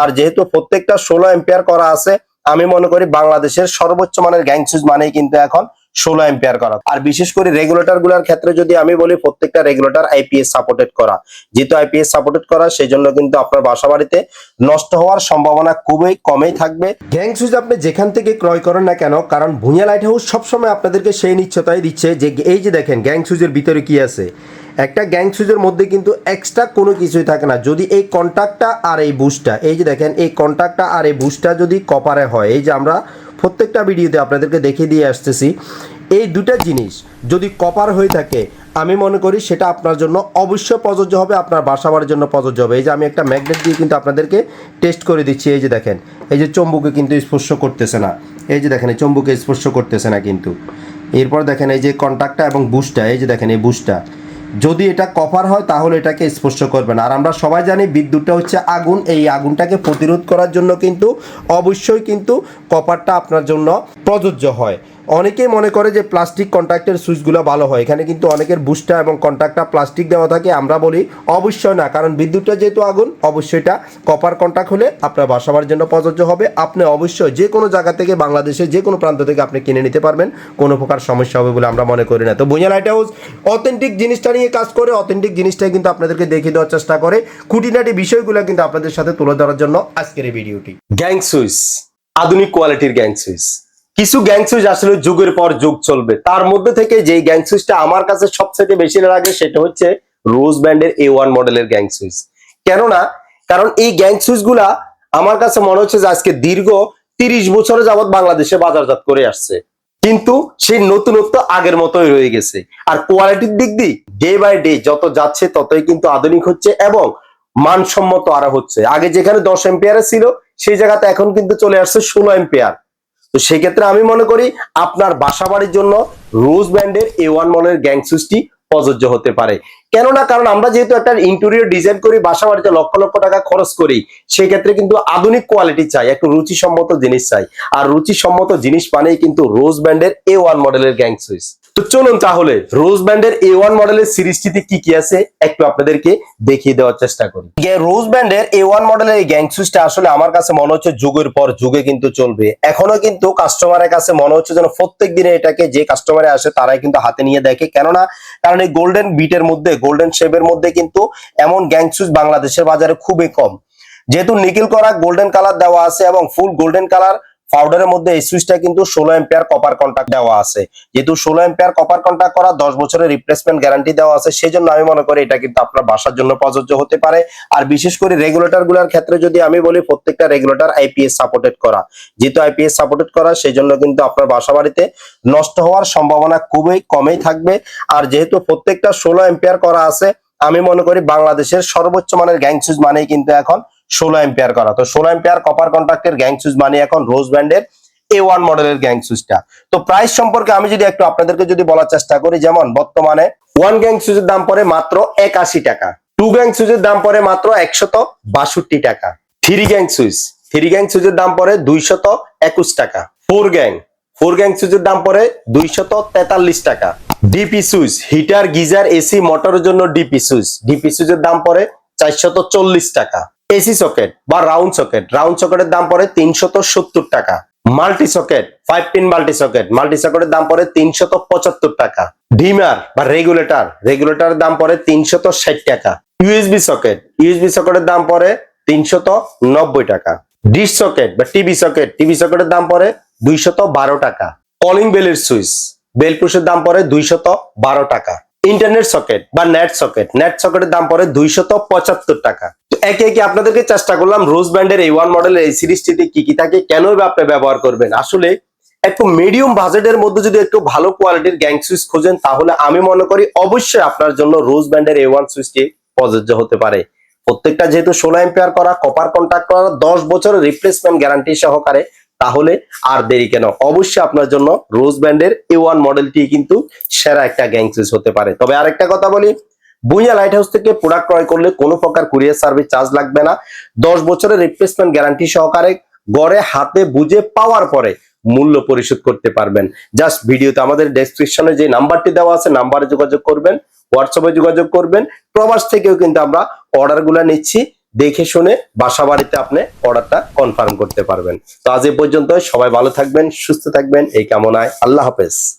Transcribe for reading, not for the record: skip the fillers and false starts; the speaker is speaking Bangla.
আর যেহেতু প্রত্যেকটা 16 এম্পিয়ার করা আছে, আমি মনে করি বাংলাদেশের সর্বোচ্চ মানের গ্যাং সুইচ মানেই কিন্তু এখন 16 এম্পিয়ার করা। আর বিশেষ করে রেগুলেটর গুলার ক্ষেত্রে যদি আমি বলি, প্রত্যেকটা রেগুলেটর আইপিএস সাপোর্টেড করা। যেহেতু আইপিএস সাপোর্টেড করা, সেই জন্য কিন্তু আপনার বাসাবাড়িতে নষ্ট হওয়ার সম্ভাবনা খুবই কমই থাকবে। গ্যাং সুইচ আপনি যেখান থেকে ক্রয় করেন না কেন, কারণ ভুঁইয়া লাইট হাউস সবসময় আপনাদেরকে সেই নিশ্চয়তাই দিচ্ছে যে এই যে দেখেন গ্যাং সুইচের ভিতরে কি আছে। একটা গ্যাং সুইচের মধ্যে কিন্তু এক্সট্রা কোনো কিছুই থাকে না। যদি এই কন্ট্যাক্টটা আর এই বুস্টটা, এই যে দেখেন এই কন্ট্যাক্টটা আর এই বুস্টটা যদি কপারে হয়, এই যে আমরা প্রত্যেকটা ভিডিওতে আপনাদেরকে দেখিয়ে দিয়ে আসতেছি, এই দুটা জিনিস যদি কপার হয়ে থাকে, আমি মনে করি সেটা আপনার জন্য অবশ্যই প্রযোজ্য হবে, আপনার বাসাবাড়ির জন্য প্রযোজ্য হবে। এই যে আমি একটা ম্যাগনেট দিয়ে কিন্তু আপনাদেরকে টেস্ট করে দিচ্ছি। এই যে দেখেন, এই যে চম্বুকে কিন্তু স্পর্শ করতেছে না, এই যে দেখেন এই চম্বুকে স্পর্শ করতেছে না কিন্তু। এরপর দেখেন এই যে কন্ট্যাক্টটা এবং বুস্টটা, এই যে দেখেন এই বুস্টটা যদি এটা কপার হয় তাহলে এটাকে স্পর্শ করবে না। আর আমরা সবাই জানি বিদ্যুৎটা হচ্ছে আগুন, এই আগুনটাকে প্রতিরোধ করার জন্য কিন্তু অবশ্যই কিন্তু কপারটা আপনার জন্য প্রযোজ্য হয়। অনেকেই মনে করে যে প্লাস্টিক কন্ট্যাক্টের সুইচগুলো ভালো হয়, এখানে কিন্তু অনেকের বুস্টার এবং কন্ট্যাক্টটা প্লাস্টিক দেওয়া থাকে। আমরা বলি অবশ্যই না, কারণ বিদ্যুৎটা যেহেতু আগুন, অবশ্যই এটা কপার কন্ট্যাক্ট হলে আপনার বাসাবার জন্য প্রযোজ্য হবে। আপনি অবশ্যই যে কোনো জায়গা থেকে, বাংলাদেশের যে কোনো প্রান্ত থেকে আপনি কিনে নিতে পারবেন, কোনো প্রকার সমস্যা হবে বলে আমরা মনে করি না। তো ভুঁইয়া লাইট হাউস অথেন্টিক জিনিসটা নিয়ে কাজ করে, অথেন্টিক জিনিসটাই কিন্তু আপনাদেরকে দেখিয়ে দেওয়ার চেষ্টা করে। খুঁটিনাটি বিষয়গুলো কিন্তু আপনাদের সাথে তুলে ধরার জন্য আজকের এই ভিডিওটি। গ্যাং সুইচ, আধুনিক কোয়ালিটির গ্যাং সুইচ। কিছু গ্যাং সুইচ আসলে যুগের পর যুগ চলবে, তার মধ্যে থেকে যে গ্যাং সুইচটা আমার কাছে সবচেয়ে বেশি লাগে সেটা হচ্ছে রোজ ব্যান্ডের A1 মডেলের গ্যাং সুইচ। কেননা কারণ এই গ্যাং সুইচ গুলা আমার কাছে মনে হচ্ছে যে আজকে দীর্ঘ 30 বছরে যাবত বাংলাদেশে বাজারজাত করে আসছে, কিন্তু সেই নতুনত্ব আগের মতোই রয়ে গেছে। আর কোয়ালিটির দিক দিয়ে ডে বাই ডে যত যাচ্ছে ততই কিন্তু আধুনিক হচ্ছে এবং মানসম্মত আরো হচ্ছে। আগে যেখানে 10 এম্পিয়ারে ছিল, সেই জায়গাতে এখন কিন্তু চলে আসছে 16 এম্পিয়ার। তো সেই ক্ষেত্রে আমি মনে করি আপনার বাসাবাড়ির জন্য রোজ ব্র্যান্ডের A1 মডেলের গ্যাং সুইচটি প্রযোজ্য হতে পারে। কেননা কারণ আমরা যেহেতু একটা ইন্টেরিয়র ডিজাইন করি, বাসাবাড়িতে লক্ষ লক্ষ টাকা খরচ করি, সেই ক্ষেত্রে কিন্তু আধুনিক কোয়ালিটি চাই, একটু রুচিসম্মত জিনিস চাই। আর রুচিসম্মত জিনিস মানেই কিন্তু রোজ ব্র্যান্ডের A1 মডেলের গ্যাং সুইচ। তো চলুন তাহলে রোজ ব্র্যান্ডের A1 মডেলের সিরিজটিতে কি কি আছে একটু আপনাদেরকে দেখিয়ে দেওয়ার চেষ্টা করি। রোজ ব্র্যান্ডের A1 মডেলের এই গ্যাং সুইচটা আসলে আমার কাছে মনে হচ্ছে যুগের পর যুগে কিন্তু চলবে। এখনো কিন্তু কাস্টমারের কাছে মনে হচ্ছে যেন প্রত্যেক দিনে এটাকে যে কাস্টমারে আসে তারাই কিন্তু হাতে নিয়ে দেখে। কেননা কারণ এই গোল্ডেন বিটের মধ্যে, গোল্ডেন শেপের মধ্যে কিন্তু এমন গ্যাং সুইচ বাংলাদেশের বাজারে খুবই কম। যেহেতু নিকেল করা গোল্ডেন কালার দেওয়া আছে এবং ফুল গোল্ডেন কালার পাউডারের মধ্যে এই সুইচটা কিন্তু 16 এম্পিয়ার কপার কন্টাক্ট দেওয়া আছে। যেহেতু 16 এম্পিয়ার কপার কন্টাক্ট করা, 10 বছরের রিপ্লেসমেন্ট গ্যারান্টি দেওয়া আছে, সেজন্য আমি মনে করি এটা কিন্তু আপনার বাসার জন্য প্রযোজ্য হতে পারে। আর বিশেষ করে রেগুলেটর গুলার ক্ষেত্রে যদি আমি বলি, প্রত্যেকটা রেগুলেটর আইপিএস সাপোর্টেড করা। যেহেতু আইপিএস সাপোর্টেড করা, সেই জন্য কিন্তু আপনার বাসাবাড়িতে নষ্ট হওয়ার সম্ভাবনা খুবই কমই থাকবে। আর যেহেতু প্রত্যেকটা 16 এম্পিয়ার করা আছে, আমি মনে করি বাংলাদেশের সর্বোচ্চ মানের গ্যাং সুইচ মানেই কিন্তু এখন 16 এম্পিয়ার করা। তো 16 এম্পিয়ার কপার কন্ট্যাক্টের গ্যাং সুইচ মানে এখন রোজ ব্র্যান্ডের A1 মডেলের গ্যাং সুইচটা। তো প্রাইস সম্পর্কে আমি যদি একটু আপনাদেরকে যদি বলার চেষ্টা করি, যেমন বর্তমানে 1 গ্যাং সুইচের দাম পড়ে মাত্র 81 টাকা, 2 গ্যাং সুইচের দাম পড়ে মাত্র 162 টাকা, 3 গ্যাং সুইচের দাম পড়ে 221 টাকা, 4 গ্যাং সুইচের দাম পড়ে 243 টাকা, DP switch heater geyser AC মোটরের জন্য ডিপি সুইচের দাম পড়ে 440 টাকা, এসি সকেট বা রাউন্ড সকেটের দাম পড়ে 370 টাকা, মাল্টি সকেট 5 পিন মাল্টি সকেটের দাম পড়ে 375 টাকা, ডিমার বা রেগুলেটরের দাম পড়ে 360 টাকা, ইউএসবি সকেটের দাম পড়ে 390 টাকা, ডিশ সকেট বা টিভি সকেটের দাম পড়ে 212 টাকা, কলিং বেলের সুইচ বেল পুশের দাম পড়ে 212 টাকা, ইন্টারনেট সকেট বা নেট সকেটের দাম পড়ে 275 টাকা। তো একে একে আপনাদেরকে চেষ্টা করলাম রোজ ব্র্যান্ডের A1 মডেলের এই সিরিজটিতে কি কি থাকে, কেন আপনি ব্যবহার করবেন। আসলে একটু মিডিয়াম বাজেটের মধ্যে যদি একটু ভালো কোয়ালিটির গ্যাং সুইচ খোঁজেন, তাহলে আমি মনে করি অবশ্যই আপনার জন্য রোজ ব্র্যান্ডের A1 সুইচটি প্রযোজ্য হতে পারে। প্রত্যেকটা যেহেতু 16 এম্পিয়ার করা, কপার কন্টাক্ট করা, 10 বছরের রিপ্লেসমেন্ট গ্যারান্টি সহকারে, তাহলে আর দেরি কেন, অবশ্যই আপনার জন্য রোজ ব্র্যান্ডের A1 মডেলটি কিন্তু সেরা একটা গ্যাং সুইচ হতে পারে। তবে আরেকটা কথা বলি, ভুঁইয়া লাইট হাউস থেকে প্রোডাক্ট ক্রয় করলে কোনো প্রকার কুরিয়ার সার্ভিস চার্জ লাগবে না। 10 বছরের রিপ্লেসমেন্ট গ্যারান্টি সহকারে গড়ে হাতে বুঝে পাওয়ার পরে মূল্য পরিশোধ করতে পারবেন। জাস্ট ভিডিওতে আমাদের ডেসক্রিপশনে যে নাম্বারটি দেওয়া আছে, নাম্বারে যোগাযোগ করবেন, হোয়াটসঅ্যাপে যোগাযোগ করবেন। প্রবাস থেকেও কিন্তু আমরা অর্ডারগুলো নিচ্ছি, দেখে শুনে বাসা বাড়িতে আপনি অর্ডারটা কনফার্ম করতে পারবেন। তো আজ এ পর্যন্ত, সবাই ভালো থাকবেন, সুস্থ থাকবেন এই কামনায়। আল্লাহ হাফেজ।